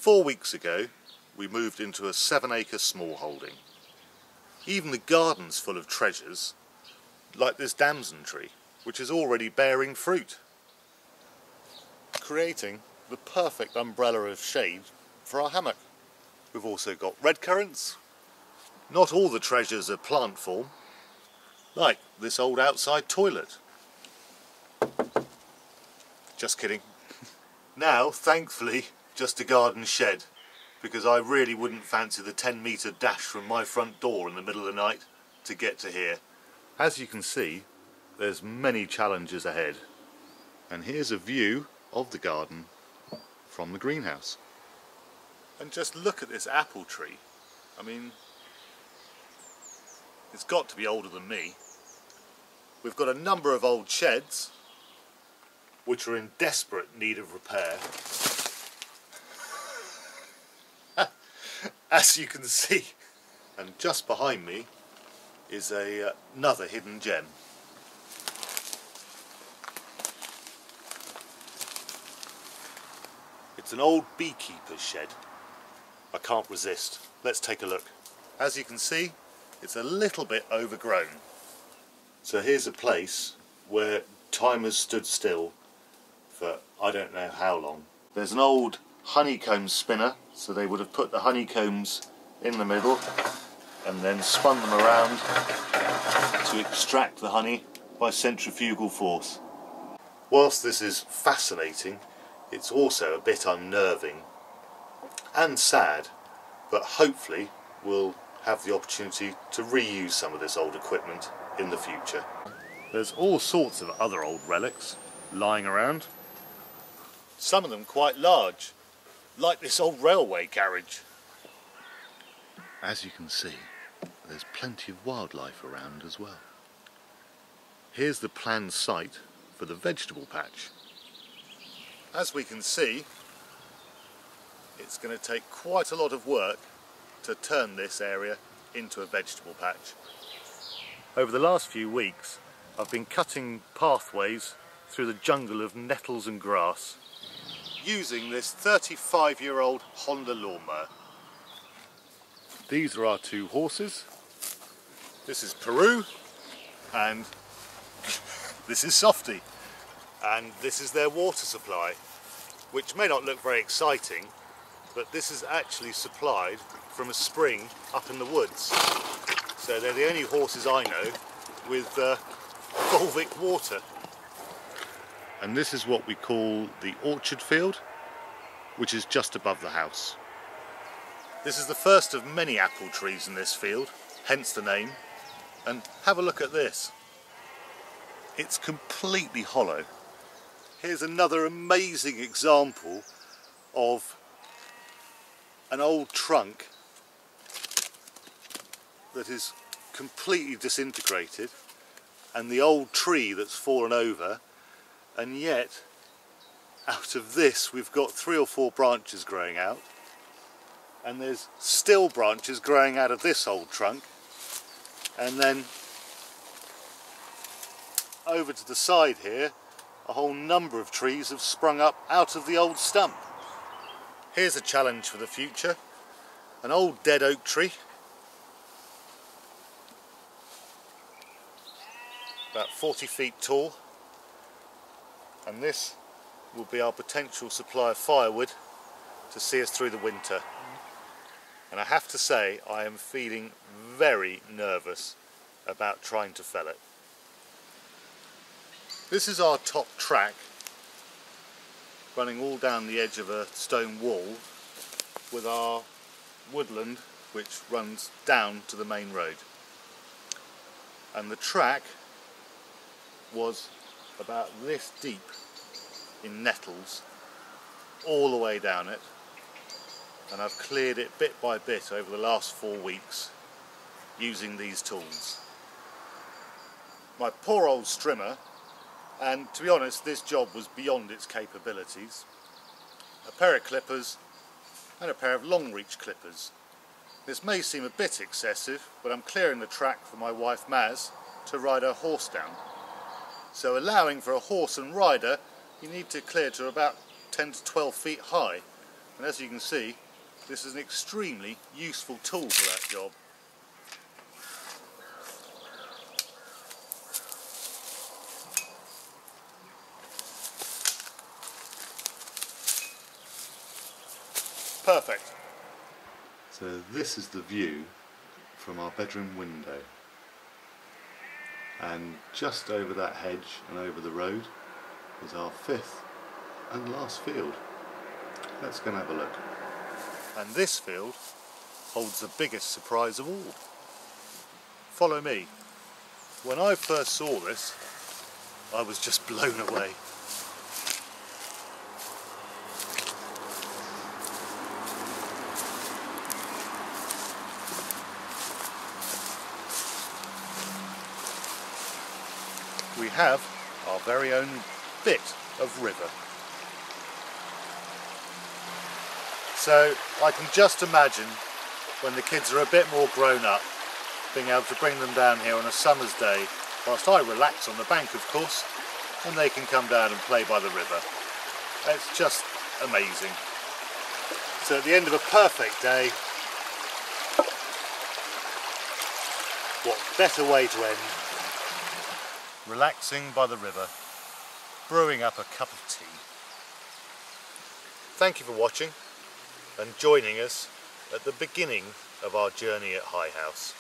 4 weeks ago we moved into a 7-acre smallholding. Even the garden's full of treasures, like this damson tree, which is already bearing fruit, creating the perfect umbrella of shade for our hammock. We've also got red currants. Not all the treasures are plant form, like this old outside toilet. Just kidding. Now, thankfully, just a garden shed, because I really wouldn't fancy the 10-metre dash from my front door in the middle of the night to get to here. As you can see, there's many challenges ahead. And here's a view of the garden from the greenhouse. And just look at this apple tree. I mean, it's got to be older than me. We've got a number of old sheds which are in desperate need of repair. As you can see. And just behind me is another hidden gem. It's an old beekeeper's shed. I can't resist. Let's take a look. As you can see, it's a little bit overgrown. So here's a place where time has stood still for I don't know how long. There's an old honeycomb spinner, so they would have put the honeycombs in the middle and then spun them around to extract the honey by centrifugal force. Whilst this is fascinating, it's also a bit unnerving and sad, but hopefully we'll have the opportunity to reuse some of this old equipment in the future. There's all sorts of other old relics lying around. Some of them quite large, like this old railway carriage. As you can see, there's plenty of wildlife around as well. Here's the planned site for the vegetable patch. As we can see, it's going to take quite a lot of work to turn this area into a vegetable patch. Over the last few weeks, I've been cutting pathways through the jungle of nettles and grass using this 35-year-old Honda lawnmower. These are our two horses. This is Peru and this is Softy. And this is their water supply, which may not look very exciting, but this is actually supplied from a spring up in the woods. So they're the only horses I know with Volvic water. And this is what we call the orchard field, which is just above the house. This is the first of many apple trees in this field, hence the name. And have a look at this. It's completely hollow. Here's another amazing example of an old trunk that is completely disintegrated, and the old tree that's fallen over, and yet out of this we've got 3 or 4 branches growing out, and there's still branches growing out of this old trunk, and then over to the side here a whole number of trees have sprung up out of the old stump. Here's a challenge for the future. An old dead oak tree, about 40 feet tall, and this will be our potential supply of firewood to see us through the winter. And I have to say, I am feeling very nervous about trying to fell it. This is our top track, running all down the edge of a stone wall, with our woodland which runs down to the main road. And the track was about this deep in nettles all the way down it, and I've cleared it bit by bit over the last 4 weeks using these tools. My poor old strimmer, and to be honest this job was beyond its capabilities, a pair of clippers and a pair of long reach clippers. This may seem a bit excessive, but I'm clearing the track for my wife Maz to ride her horse down. So allowing for a horse and rider, you need to clear to about 10 to 12 feet high, And as you can see, this is an extremely useful tool for that job. Perfect. So this is the view from our bedroom window. And just over that hedge and over the road is our fifth and last field. Let's go and have a look. And this field holds the biggest surprise of all. Follow me. When I first saw this, I was just blown away. We have our very own bit of river. So I can just imagine when the kids are a bit more grown up, being able to bring them down here on a summer's day, whilst I relax on the bank of course, and they can come down and play by the river. It's just amazing. So at the end of a perfect day, what better way to end? Relaxing by the river, brewing up a cup of tea. Thank you for watching and joining us at the beginning of our journey at High House.